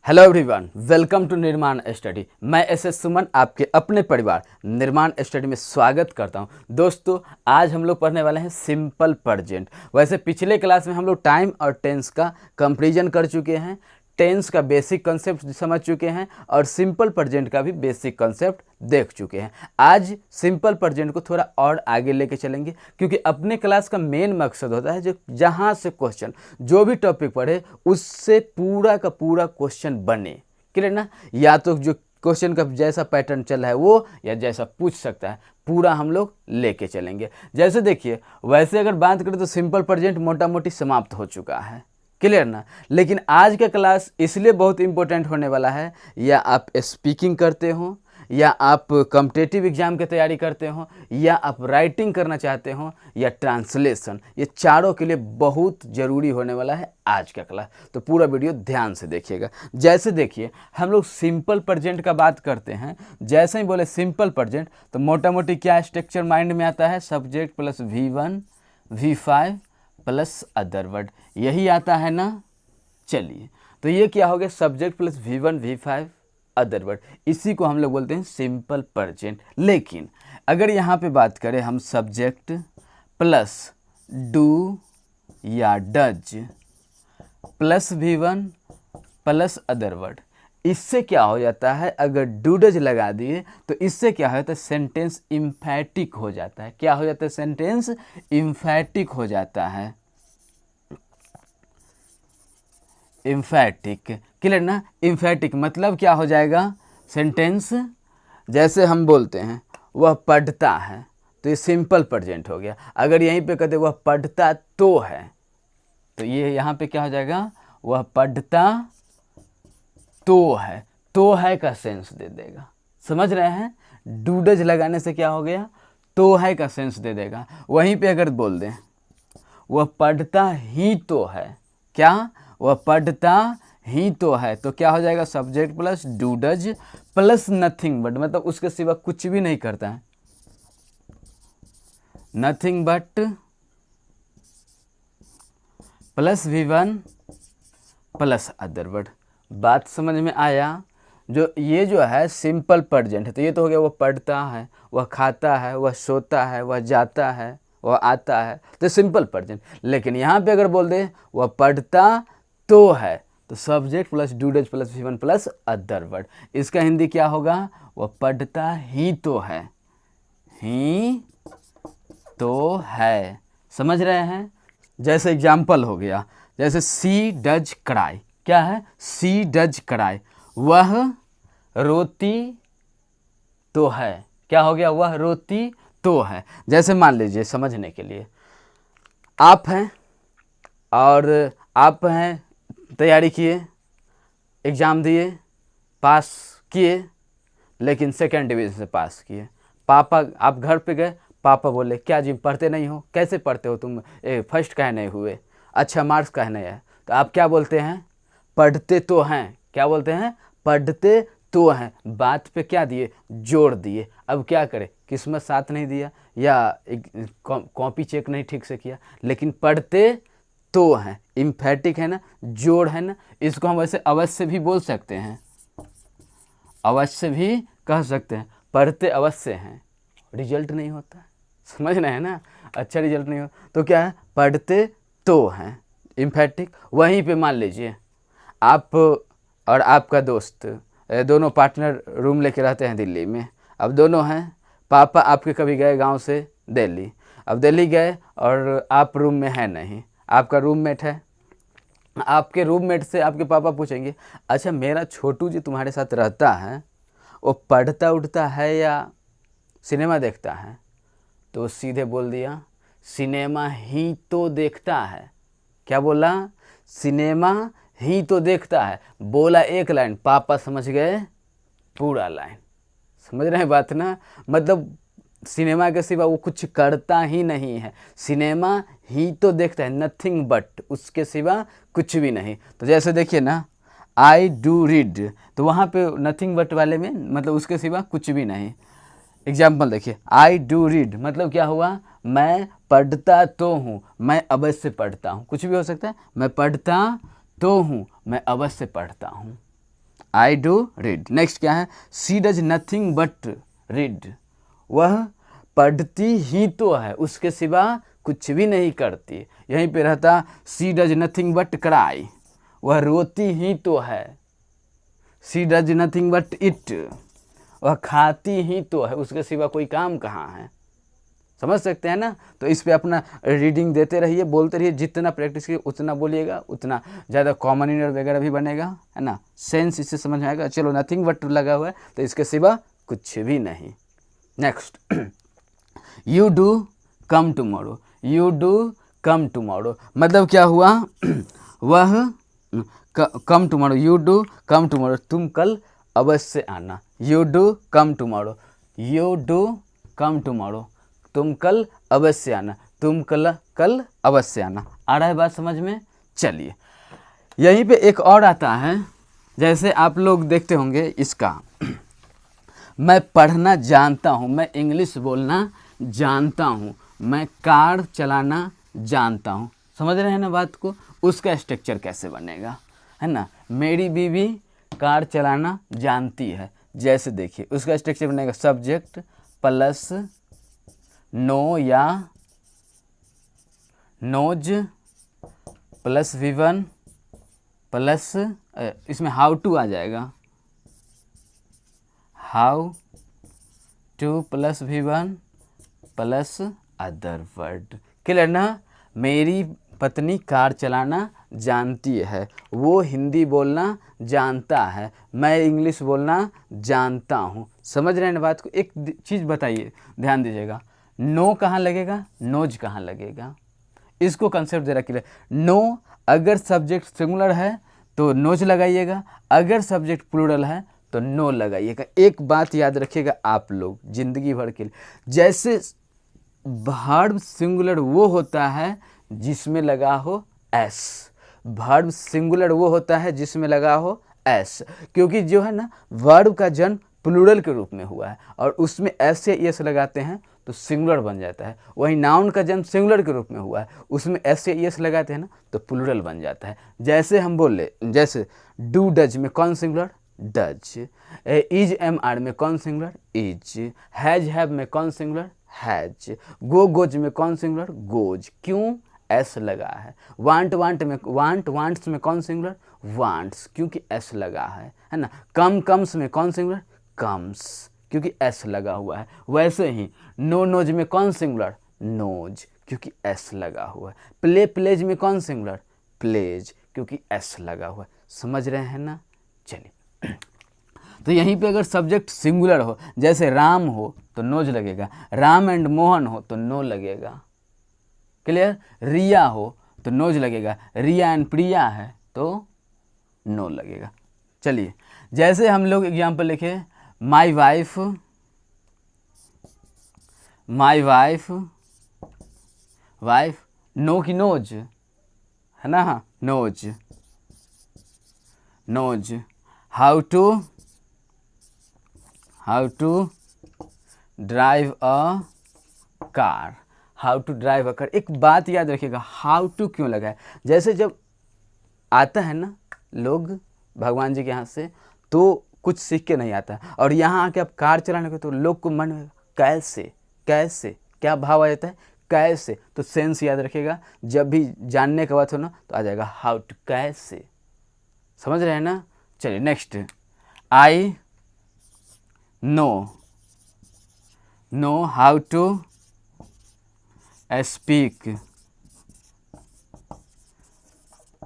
Hello everyone, welcome to निर्माण study. मैं S सुमन आपके अपने परिवार निर्माण स्टडी में स्वागत करता हूं। दोस्तों, आज हम लोग पढ़ने वाले हैं सिंपल प्रेजेंट। वैसे पिछले क्लास में हम लोग टाइम और टेंस का कंपैरिजन कर चुके हैं, टेंस का बेसिक कॉन्सेप्ट समझ चुके हैं और सिंपल प्रेजेंट का भी बेसिक कॉन्सेप्ट देख चुके हैं। आज सिंपल प्रेजेंट को थोड़ा और आगे लेके चलेंगे, क्योंकि अपने क्लास का मेन मकसद होता है जो जहाँ से क्वेश्चन जो भी टॉपिक पढ़े उससे पूरा का पूरा क्वेश्चन बने। क्लियर ना? या तो जो क्वेश्चन का जैसा पैटर्न चल रहा है वो, या जैसा पूछ सकता है, पूरा हम लोग लेके चलेंगे। जैसे देखिए, वैसे अगर बात करें तो सिंपल प्रेजेंट मोटा मोटी समाप्त हो चुका है। क्लियर ना? लेकिन आज का क्लास इसलिए बहुत इंपॉर्टेंट होने वाला है, या आप स्पीकिंग करते हो, या आप कॉम्पिटिटिव एग्जाम की तैयारी करते हो, या आप राइटिंग करना चाहते हो, या ट्रांसलेशन, ये चारों के लिए बहुत ज़रूरी होने वाला है आज का क्लास। तो पूरा वीडियो ध्यान से देखिएगा। जैसे देखिए, हम लोग सिंपल प्रेजेंट का बात करते हैं। जैसे ही बोले सिंपल प्रेजेंट तो मोटा मोटी क्या स्ट्रक्चर माइंड में आता है? Subject plus V1 V5 plus other word, यही आता है ना। चलिए, तो ये क्या हो गया? Subject plus V1 V5 other word, इसी को हम लोग बोलते हैं सिंपल प्रेजेंट। लेकिन अगर यहाँ पे बात करें हम सब्जेक्ट प्लस डू या does plus V1 plus other word, इससे क्या हो जाता है? अगर डू डज लगा दिए तो इससे क्या हो जाता है? सेंटेंस इम्फैटिक हो जाता है। क्या हो जाता है? सेंटेंस इम्फैटिक हो जाता है। इम्फैटिक, क्लियर ना? इम्फैटिक मतलब क्या हो जाएगा? सेंटेंस, जैसे हम बोलते हैं वह पढ़ता है, तो ये सिंपल प्रेजेंट हो गया। अगर यहीं पे कहते वह पढ़ता तो है, तो ये यहाँ पे क्या हो जाएगा? वह पढ़ता तो है। तो है का सेंस दे देगा। समझ रहे हैं? डूडज लगाने से क्या हो गया? तो है का सेंस दे देगा। वहीं पे अगर बोल दें वह पढ़ता ही तो है, क्या? वह पढ़ता ही तो है, तो क्या हो जाएगा? Subject plus does plus nothing but, मतलब उसके सिवा कुछ भी नहीं करता है, nothing but plus V1 plus other word. बात समझ में आया? जो ये जो है सिंपल प्रेजेंट है, तो ये तो हो गया वह पढ़ता है, वह खाता है, वह सोता है, वह जाता है, वह आता है, तो सिंपल प्रेजेंट। लेकिन यहाँ पे अगर बोल दे वह पढ़ता तो है, तो subject plus does plus V1 plus other word, इसका हिंदी क्या होगा? वह पढ़ता ही तो है, ही तो है। समझ रहे हैं? जैसे एग्जाम्पल हो गया, जैसे सी डज क्राई, क्या है? सी डज क्राई, वह रोती तो है। क्या हो गया? वह रोती तो है। जैसे मान लीजिए समझने के लिए, आप हैं और आप हैं, तैयारी किए, एग्ज़ाम दिए, पास किए, लेकिन सेकंड डिवीज़न से पास किए। पापा, आप घर पे गए, पापा बोले क्या जी पढ़ते नहीं हो? कैसे पढ़ते हो तुम? फर्स्ट काहे नहीं हुए? अच्छा मार्क्स काहे नहीं आया? तो आप क्या बोलते हैं? पढ़ते तो हैं। क्या बोलते हैं? पढ़ते तो हैं। बात पे क्या दिए? जोड़ दिए। अब क्या करें? किस्मत साथ नहीं दिया, या कॉपी चेक नहीं ठीक से किया, लेकिन पढ़ते तो हैं, इम्फैटिक है ना, जोड़ है ना। इसको हम वैसे अवश्य भी बोल सकते हैं, अवश्य भी कह सकते हैं। पढ़ते अवश्य हैं, रिजल्ट नहीं होता है। समझ रहे हैं ना? अच्छा रिजल्ट नहीं हो तो क्या है? पढ़ते तो हैं, इम्फैटिक। वहीं पे मान लीजिए आप और आपका दोस्त, दोनों पार्टनर रूम लेके रहते हैं दिल्ली में। अब दोनों हैं, पापा आपके कभी गए गांव से दिल्ली, अब दिल्ली गए और आप रूम में हैं नहीं, आपका रूममेट है। आपके रूममेट से आपके पापा पूछेंगे, अच्छा मेरा छोटू जी तुम्हारे साथ रहता है, वो पढ़ता उठता है या सिनेमा देखता है? तो वो सीधे बोल दिया सिनेमा ही तो देखता है। क्या बोला? सिनेमा ही तो देखता है। बोला एक लाइन, पापा समझ गए पूरा लाइन। समझ रहे हैं बात ना? मतलब सिनेमा के सिवा वो कुछ करता ही नहीं है, सिनेमा ही तो देखता है, नथिंग बट, उसके सिवा कुछ भी नहीं। तो जैसे देखिए ना, आई डू रीड, तो वहाँ पे नथिंग बट वाले में मतलब उसके सिवा कुछ भी नहीं। एग्जाम्पल देखिए, आई डू रीड मतलब क्या हुआ? मैं पढ़ता तो हूँ, मैं अवश्य पढ़ता हूँ, कुछ भी हो सकता है। मैं पढ़ता तो हूँ, मैं अवश्य पढ़ता हूँ। I do read. नेक्स्ट क्या है, she does nothing but read, वह पढ़ती ही तो है, उसके सिवा कुछ भी नहीं करती। यहीं पे रहता she does nothing but cry, वह रोती ही तो है। She does nothing but it, वह खाती ही तो है, उसके सिवा कोई काम कहाँ है। समझ सकते हैं ना। तो इस पे अपना रीडिंग देते रहिए, बोलते रहिए, जितना प्रैक्टिस कीजिए उतना बोलिएगा, उतना ज़्यादा कॉमन इंटर वगैरह भी बनेगा, है ना। सेंस इससे समझ में आएगा। चलो नथिंग बट लगा हुआ है तो इसके सिवा कुछ भी नहीं। Next, you do come tomorrow, you do come tomorrow मतलब क्या हुआ वह come tomorrow, you do come tomorrow, तुम कल अवश्य आना। You do come tomorrow, you do come tomorrow, तुम कल अवश्य आना, तुम कल अवश्य आना। आ रहा है बात समझ में। चलिए यहीं पे एक और आता है, जैसे आप लोग देखते होंगे इसका, मैं पढ़ना जानता हूँ, मैं इंग्लिश बोलना जानता हूँ, मैं कार चलाना जानता हूँ। समझ रहे हैं ना बात को। उसका स्ट्रक्चर कैसे बनेगा, है ना। मेरी बीवी कार चलाना जानती है, जैसे देखिए उसका स्ट्रक्चर बनेगा सब्जेक्ट प्लस नो या नोज प्लस V1 प्लस इसमें हाउ टू आ जाएगा, how two plus V1 plus other word. Clear ना। मेरी पत्नी कार चलाना जानती है, वो हिंदी बोलना जानता है, मैं इंग्लिश बोलना जानता हूँ। समझ रहे हैं ना बात को। एक चीज़ बताइए, ध्यान दीजिएगा, नो कहाँ लगेगा, नोज कहाँ लगेगा, इसको कंसेप्ट दे रखा है। नो अगर सब्जेक्ट सिंगुलर है तो नोज लगाइएगा, अगर सब्जेक्ट प्लूरल है तो नो लगाइएगा। एक बात याद रखिएगा आप लोग जिंदगी भर के लिए, जैसे वर्ब सिंगुलर वो होता है जिसमें लगा हो एस, वर्ब सिंगुलर वो होता है जिसमें लगा हो एस, क्योंकि जो है ना वर्ब का जन्म प्लूरल के रूप में हुआ है और उसमें एस से एस लगाते हैं तो सिंगुलर बन जाता है। वही नाउन का जन्म सिंगुलर के रूप में हुआ है, उसमें एस से एस लगाते हैं ना तो प्लूरल बन जाता है। जैसे हम बोले, जैसे डू डज में कौन singular, does. Is am are में कौन सिंगुलर, इज। हैज हैव में कौन सिंगुलर, हैज। गो गोज में कौन सिंगुलर, गोज। क्यों, एस लगा है। वांट वांट में वांट्स में कौन सिंगुलर, वांट्स, क्योंकि एस लगा है ना। कम कम्स में कौन सिंगुलर, कम्स, क्योंकि एस लगा हुआ है। वैसे ही नो नोज में कौन सिंगुलर, नोज, क्योंकि एस लगा हुआ है। प्ले प्लेज में कौन सिंगुलर, प्लेज, क्योंकि एस लगा हुआ है। समझ रहे हैं ना। चलिए तो यहीं पे अगर सब्जेक्ट सिंगुलर हो, जैसे राम हो तो नोज लगेगा, राम एंड मोहन हो तो नो लगेगा। क्लियर। रिया हो तो नोज लगेगा, रिया एंड प्रिया है तो नो लगेगा। चलिए जैसे हम लोग एग्जाम्पल लिखे, my wife, my wife, wife know की नोज है ना, हाँ knows, knows. How to drive a car, how to drive a car. एक बात याद रखिएगा, हाउ टू क्यों लगा है। जैसे जब आता है ना लोग भगवान जी के यहाँ से तो कुछ सीख के नहीं आता है, और यहाँ आके आप कार चलाने को तो लोग को मन में कैसे कैसे क्या भाव आ जाता है, कैसे। तो सेंस याद रखिएगा, जब भी जानने का बात हो ना तो आ जाएगा हाउ टू, कैसे। समझ रहे हैं ना। चलिए next, I know how to speak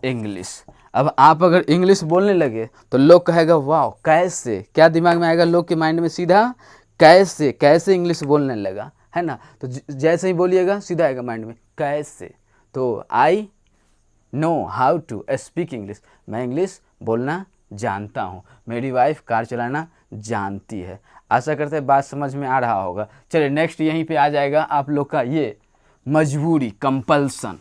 English. अब आप अगर इंग्लिश बोलने लगे तो लोग कहेगा वाह कैसे, क्या दिमाग में आएगा लोग के माइंड में, सीधा कैसे, कैसे इंग्लिश बोलने लगा, है ना। तो जैसे ही बोलिएगा सीधा आएगा माइंड में कैसे। तो I know how to speak English, मैं इंग्लिश बोलना जानता हूँ, मेरी वाइफ कार चलाना जानती है। आशा करते हैं बात समझ में आ रहा होगा। चलिए नेक्स्ट यहीं पे आ जाएगा आप लोग का ये मजबूरी, कंपल्सन।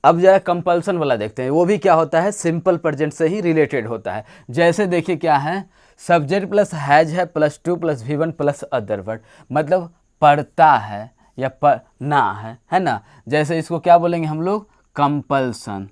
अब जरा कंपल्सन वाला देखते हैं, वो भी क्या होता है, सिंपल प्रेजेंट से ही रिलेटेड होता है। जैसे देखिए क्या है, सब्जेक्ट प्लस हैज है plus to plus V1 plus other word, मतलब पढ़ता है या पढ़ना है ना। जैसे इसको क्या बोलेंगे हम लोग, कंपल्सन।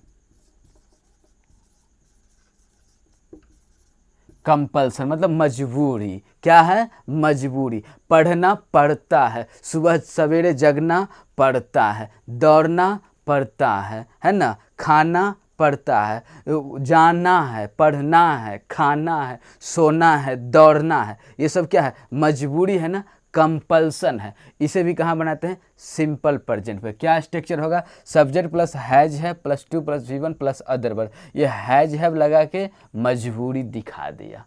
कंपल्सन मतलब मजबूरी। क्या है? मजबूरी। पढ़ना पड़ता है, सुबह सवेरे जगना पड़ता है, दौड़ना पड़ता है ना, खाना पड़ता है, जाना है, पढ़ना है, खाना है, सोना है, दौड़ना है, ये सब क्या है? मजबूरी है ना, कंपल्सन है। इसे भी कहाँ बनाते हैं? सिंपल प्रेजेंट पे। क्या स्ट्रक्चर होगा? सब्जेक्ट प्लस हैज है plus to plus V one plus other word. ये हैज हैव लगा के मजबूरी दिखा दिया।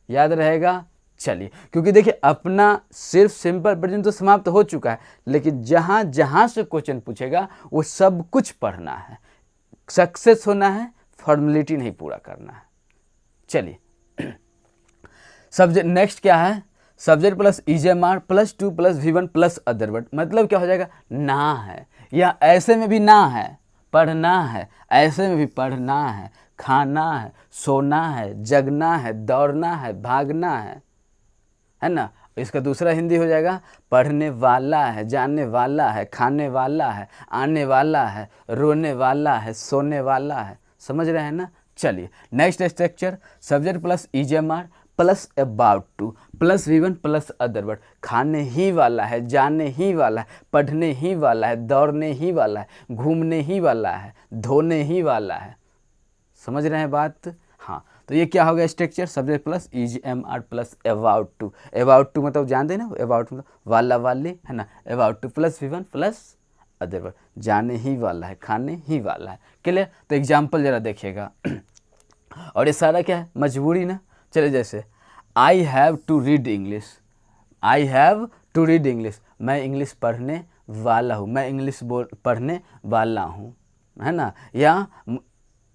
याद रहेगा? चलिए, क्योंकि देखिए अपना सिर्फ सिंपल प्रेजेंट तो समाप्त हो चुका है, लेकिन जहाँ जहाँ से क्वेश्चन पूछेगा वो सब कुछ पढ़ना है, सक्सेस होना है, फॉर्मेलिटी नहीं पूरा करना है। चलिए सब्जेक्ट नेक्स्ट क्या है? Subject plus is am are plus to plus V one plus other word. मतलब क्या हो जाएगा? ना है, या ऐसे में भी ना है, पढ़ना है, ऐसे में भी पढ़ना है, खाना है, सोना है, जगना है, दौड़ना है, भागना है ना। इसका दूसरा हिंदी हो जाएगा पढ़ने वाला है, जाने वाला है, खाने वाला है, आने वाला है, रोने वाला है, सोने वाला है। समझ रहे हैं ना? चलिए next structure, subject plus is am are plus about to plus V one plus other word. खाने ही वाला है, जाने ही वाला है, पढ़ने ही वाला है, दौड़ने ही वाला है, घूमने ही वाला है, धोने ही वाला है। समझ रहे हैं बात? हाँ, तो ये क्या हो गया structure? Subject plus is am are plus about to. About to मतलब जानते हैं ना, अबाउट मतलब वाला वाले, है ना। About to plus V one plus other word, जाने ही वाला है, खाने ही वाला है। क्लियर? तो एग्जाम्पल जरा देखिएगा और ये सारा क्या है? मजबूरी ना। चलिए जैसे I have to read English, I have to read English, मैं इंग्लिश पढ़ने वाला हूँ, मैं इंग्लिश पढ़ने वाला हूँ, है ना। या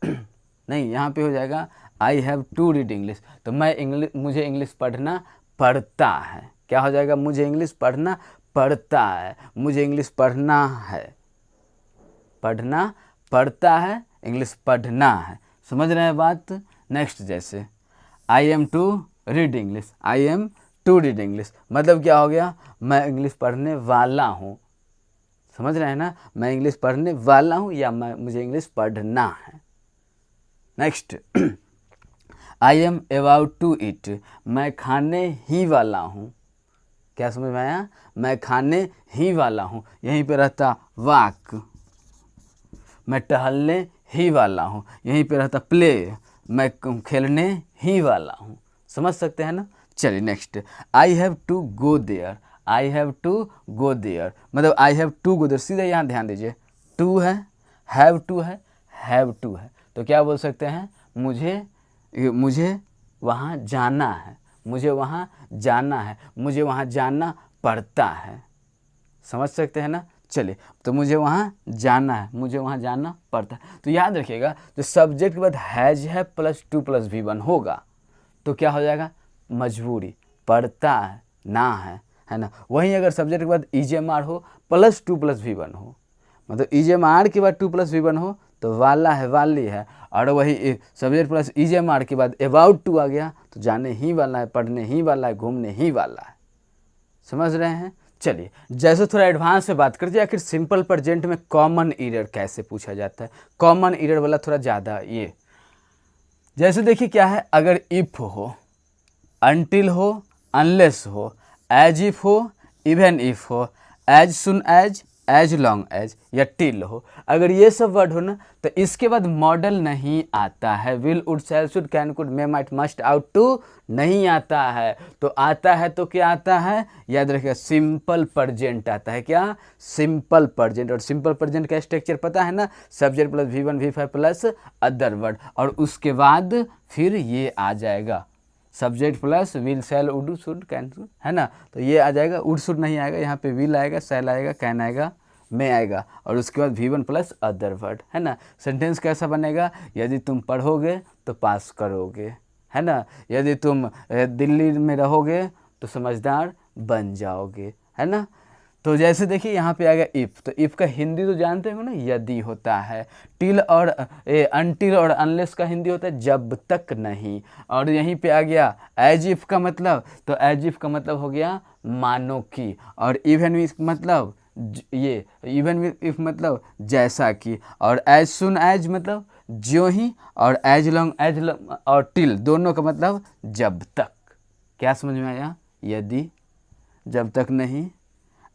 नहीं, यहाँ पे हो जाएगा I have to read English, तो मुझे इंग्लिश पढ़ना पड़ता है। क्या हो जाएगा? मुझे इंग्लिश पढ़ना पड़ता है, मुझे इंग्लिश पढ़ना है, पढ़ना पड़ता है, इंग्लिश पढ़ना है। समझ रहे हैं बात? नेक्स्ट जैसे I am to read English, I am to read English, मतलब क्या हो गया? मैं इंग्लिश पढ़ने वाला हूँ। समझ रहे हैं ना? मैं इंग्लिश पढ़ने वाला हूँ या मुझे इंग्लिश पढ़ना है। Next I am about to eat, मैं खाने ही वाला हूँ। क्या समझ में आया? मैं खाने ही वाला हूँ, यहीं पे रहता वाक। मैं टहलने ही वाला हूँ, यहीं पे रहता प्ले। मैं खेलने ही वाला हूँ। समझ सकते हैं ना? चलिए next, I have to go there, I have to go there, मतलब I have to go there. सीधा यहाँ ध्यान दीजिए, टू है, हैव टू है, हैव टू है, तो क्या बोल सकते हैं? मुझे वहाँ जाना है, मुझे वहाँ जाना है, मुझे वहाँ जाना पड़ता है। समझ सकते हैं ना? चलिए, तो मुझे वहाँ जाना है, मुझे वहाँ जाना पड़ता है। तो याद रखिएगा, जो सब्जेक्ट के बाद हैज है plus to plus V one होगा तो क्या हो जाएगा? मजबूरी, पड़ता है, ना है ना। वहीं अगर सब्जेक्ट के बाद ईजेएमआर हो plus to plus V one हो, मतलब ईजेएमआर के बाद टू प्लस वी वन हो तो वाला है, वाली है। और वही सब्जेक्ट प्लस ईजेएमआर के बाद अबाउट टू आ गया तो जाने ही वाला है, पढ़ने ही वाला है, घूमने ही वाला है। समझ रहे हैं? चलिए, जैसे थोड़ा एडवांस से बात करते हैं, आखिर सिंपल प्रेजेंट में कॉमन एरर कैसे पूछा जाता है। कॉमन एरर वाला थोड़ा ज़्यादा ये, जैसे देखिए क्या है, अगर इफ़ हो, अनटिल हो, अनलेस हो, एज इफ हो, इवन इफ हो, as soon as long as या टिल हो, अगर ये सब वर्ड हो ना तो इसके बाद मॉडल नहीं आता है। Will, would, shall, should, can, could, may, might, must, ought to नहीं आता है। तो आता है तो क्या आता है? याद रखिएगा, सिंपल प्रेजेंट आता है। क्या? Simple present. और सिंपल प्रेजेंट का स्ट्रक्चर पता है ना? Subject plus V one V five plus other word, और उसके बाद फिर ये आ जाएगा subject plus will, shall, would, should, can, है ना। तो ये आ जाएगा, वुड शुड नहीं आएगा, यहाँ पे विल आएगा, शैल आएगा, कैन आएगा, में आएगा, और उसके बाद V one plus other word, है ना। सेंटेंस कैसा बनेगा? यदि तुम पढ़ोगे तो पास करोगे, है ना। यदि तुम दिल्ली में रहोगे तो समझदार बन जाओगे, है ना। तो जैसे देखिए यहाँ पे आ गया इफ़, तो इफ़ का हिंदी तो जानते हो ना, यदि होता है। टिल और अनटिल और अनलेस का हिंदी होता है जब तक नहीं। और यहीं पे आ गया एज इफ़ का मतलब, तो एज इफ़ का मतलब हो गया मानो कि। और इवन विथ मतलब ये इवन इफ मतलब जैसा कि। और एज सुन एज मतलब ज्यों ही, और एज लॉन्ग और टिल, दोनों का मतलब जब तक। क्या समझ में आया? यदि, जब तक नहीं,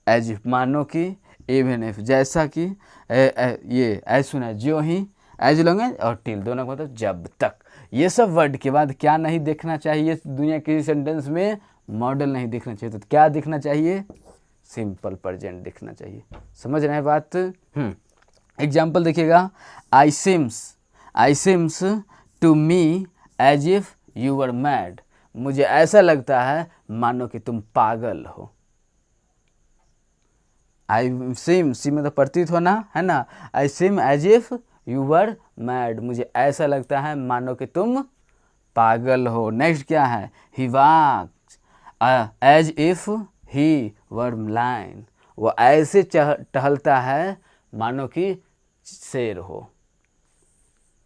एज इफ मानो कि, इवन इफ जैसा कि, ये एज सुना है, ज्यों ही, एज लॉन्ग और टिल, दोनों का मतलब जब तक। ये सब वर्ड के बाद क्या नहीं देखना चाहिए दुनिया के सेंटेंस में? मॉडल नहीं देखना चाहिए। तो क्या दिखना चाहिए? सिंपल प्रेजेंट दिखना चाहिए। समझ रहे हैं बात? एग्जाम्पल देखिएगा, I seems to me as if you were mad. मुझे ऐसा लगता है मानो कि तुम पागल हो। आई सिम मतलब प्रतीत होना है ना। I seem as if you were mad, मुझे ऐसा लगता है मानो कि तुम पागल हो। नेक्स्ट क्या है? He walks as if he were lion, वो ऐसे टहलता है मानो कि शेर हो।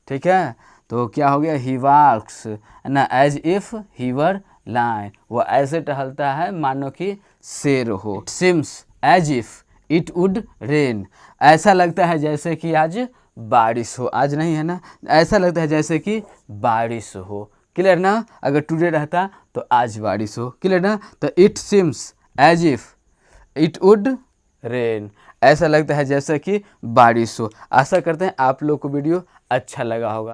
ठीक है, तो क्या हो गया? ही वॉक्स ना as if he were lion, वो ऐसे टहलता है मानो कि शेर हो। Seems as if it would rain, ऐसा लगता है जैसे कि आज बारिश हो। आज नहीं है ना, ऐसा लगता है जैसे कि बारिश हो। क्लियर ना? अगर टुडे रहता तो आज बारिश हो। क्लियर ना? तो it seems as if it would rain, ऐसा लगता है जैसे कि बारिश हो। आशा करते हैं आप लोग को वीडियो अच्छा लगा होगा।